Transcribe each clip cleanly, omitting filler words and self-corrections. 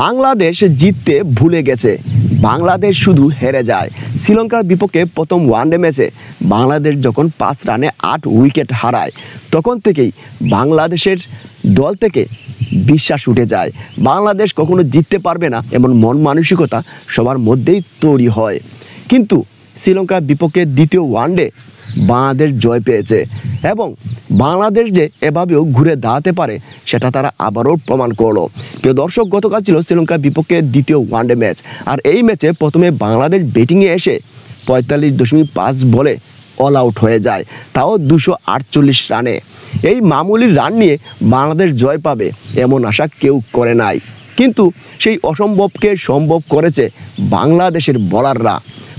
বাংলাদেশ জিততে ভুলে গেছে, বাংলাদেশ শুধু হেরে যায়। শ্রীলঙ্কার বিপক্ষে প্রথম ওয়ানডে ম্যাচে বাংলাদেশ যখন 5 রানে 8 উইকেট হারায়, তখন থেকেই বাংলাদেশের দল থেকে বিশ্বাস উঠে যায়। বাংলাদেশ কখনো জিততে পারবে না এমন মন মানসিকতা সবার মধ্যেই তৈরি হয়। কিন্তু শ্রীলঙ্কার বিপক্ষে দ্বিতীয় ওয়ানডে বাংলাদেশ জয় পেয়েছে এবং বাংলাদেশ যে এভাবেও ঘুরে দাঁড়াতে পারে সেটা তারা আবারও প্রমাণ করলো। প্রিয় দর্শক, গতকাল ছিল শ্রীলঙ্কার বিপক্ষে দ্বিতীয় ওয়ানডে ম্যাচ। আর এই ম্যাচে প্রথমে বাংলাদেশ ব্যাটিংয়ে এসে 45.5 বলে অল আউট হয়ে যায়, তাও 248 রানে। এই মামুলি রান নিয়ে বাংলাদেশ জয় পাবে এমন আশা কেউ করে নাই, কিন্তু সেই অসম্ভবকে সম্ভব করেছে বাংলাদেশের বোলাররা।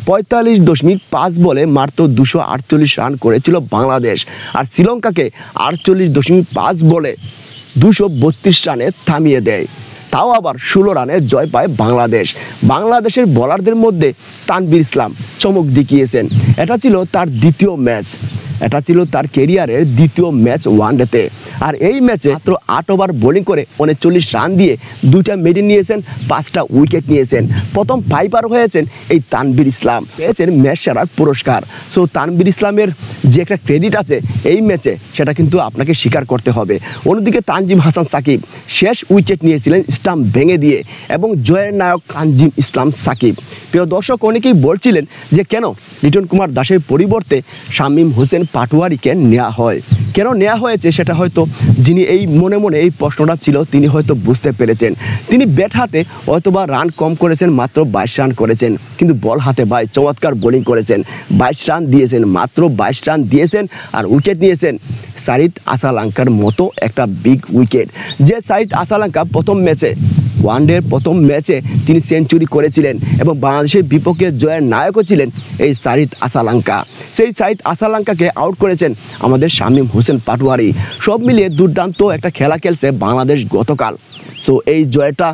45.5 বলে মাত্র 248 রান করেছিল বাংলাদেশ, আর শ্রীলঙ্কাকে 48.5 বলে 232 রানে থামিয়ে দেয়। তাও আবার 16 রানে জয় পায় বাংলাদেশ। বাংলাদেশের বোলারদের মধ্যে তানভীর ইসলাম চমক দেখিয়েছেন। এটা ছিল তার দ্বিতীয় ম্যাচ, এটা ছিল তার ক্যারিয়ারের দ্বিতীয় ম্যাচ ওয়ানডেতে। আর এই ম্যাচে মাত্র 8 ওভার বোলিং করে 39 রান দিয়ে 2টা মেডেন নিয়েছেন, 5টা উইকেট নিয়েছেন। প্রথম পাইপার হয়েছেন এই তানভীর ইসলাম, পেয়েছেন ম্যাচ সেরার পুরস্কার। সো তানভীর ইসলামের যে একটা ক্রেডিট আছে এই ম্যাচে, সেটা কিন্তু আপনাকে স্বীকার করতে হবে। অন্যদিকে তানজিম হাসান সাকিব শেষ উইকেট নিয়েছিলেন স্টাম্প ভেঙে দিয়ে, এবং জয়ের নায়ক তানজিম ইসলাম সাকিব। প্রিয় দর্শক, অনেকেই বলছিলেন যে কেন লিটন কুমার দাসের পরিবর্তে শামীম হোসেন পাটোয়ারিকে নেওয়া হয়। কেন নেওয়া হয়েছে সেটা হয়তো যিনি এই মনে মনে এই প্রশ্নটা ছিল তিনি হয়তো বুঝতে পেরেছেন। তিনি ব্যাট হাতে হয়তোবা রান কম করেছেন, মাত্র 22 রান করেছেন, কিন্তু বল হাতে ভাই চমৎকার বোলিং করেছেন। 22 রান দিয়েছেন, মাত্র 22 রান দিয়েছেন, আর উইকেট নিয়েছেন সারিত আসালাঙ্কার মতো একটা বিগ উইকেট। যে সারিত আসালাঙ্কা প্রথম ম্যাচে ওয়ানডের প্রথম ম্যাচে তিনি সেঞ্চুরি করেছিলেন এবং বাংলাদেশের বিপক্ষে জয়ের নায়কও ছিলেন এই সারিত আসালাঙ্কা। সেই সারিত আসালাঙ্কাকে আউট করেছেন আমাদের শামীম হোসেন পাটোয়ারি। সব মিলিয়ে দুর্দান্ত একটা খেলা খেলছে বাংলাদেশ গতকাল। সো এই জয়টা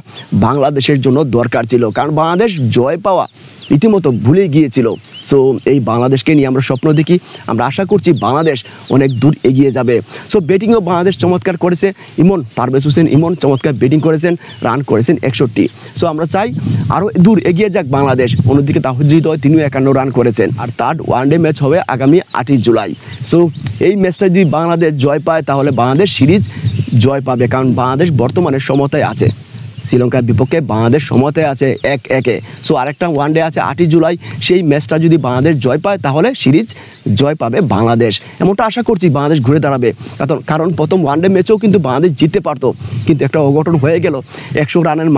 বাংলাদেশের জন্য দরকার ছিল, কারণ বাংলাদেশ জয় পাওয়া রীতিমতো ভুলে গিয়েছিল। সো এই বাংলাদেশকে নিয়ে আমরা স্বপ্ন দেখি, আমরা আশা করছি বাংলাদেশ অনেক দূর এগিয়ে যাবে। সো ব্যাটিংও বাংলাদেশ চমৎকার করেছে। পারভেজ হোসেন ইমন চমৎকার ব্যাটিং করেছেন, রান করেছেন 61। সো আমরা চাই আরও দূর এগিয়ে যাক বাংলাদেশ। অন্যদিকে তাহিদ হৃদয় তিনিও 51 রান করেছেন। আর থার্ড ওয়ানডে ম্যাচ হবে আগামী 8ই জুলাই। সো এই ম্যাচটা যদি বাংলাদেশ জয় পায় তাহলে বাংলাদেশ সিরিজ জয় পাবে, কারণ বাংলাদেশ বর্তমানে সমতায় আছে। শ্রীলঙ্কার বিপক্ষে বাংলাদেশ সমতায় আছে 1-1-এ। সো আরেকটা ওয়ানডে আছে 8ই জুলাই, সেই ম্যাচটা যদি বাংলাদেশ জয় পায় তাহলে সিরিজ জয় পাবে বাংলাদেশ। এমনটা আশা করছি বাংলাদেশ ঘুরে দাঁড়াবে, কারণ প্রথম ওয়ানডে ম্যাচেও কিন্তু বাংলাদেশ জিততে পারতো, কিন্তু একটা অঘটন হয়ে গেল। 100 রানের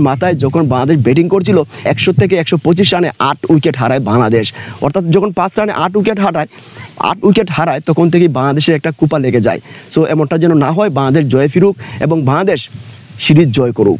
মাথায় যখন বাংলাদেশ ব্যাটিং করছিল, 100 থেকে 125 রানে 8 উইকেট হারায় বাংলাদেশ। অর্থাৎ যখন 5 রানে 8 উইকেট হারায় তখন থেকেই বাংলাদেশের একটা কুপা লেগে যায়। সো এমনটা যেন না হয়, বাংলাদেশ জয় ফিরুক এবং বাংলাদেশ সিরিজ জয় করুক।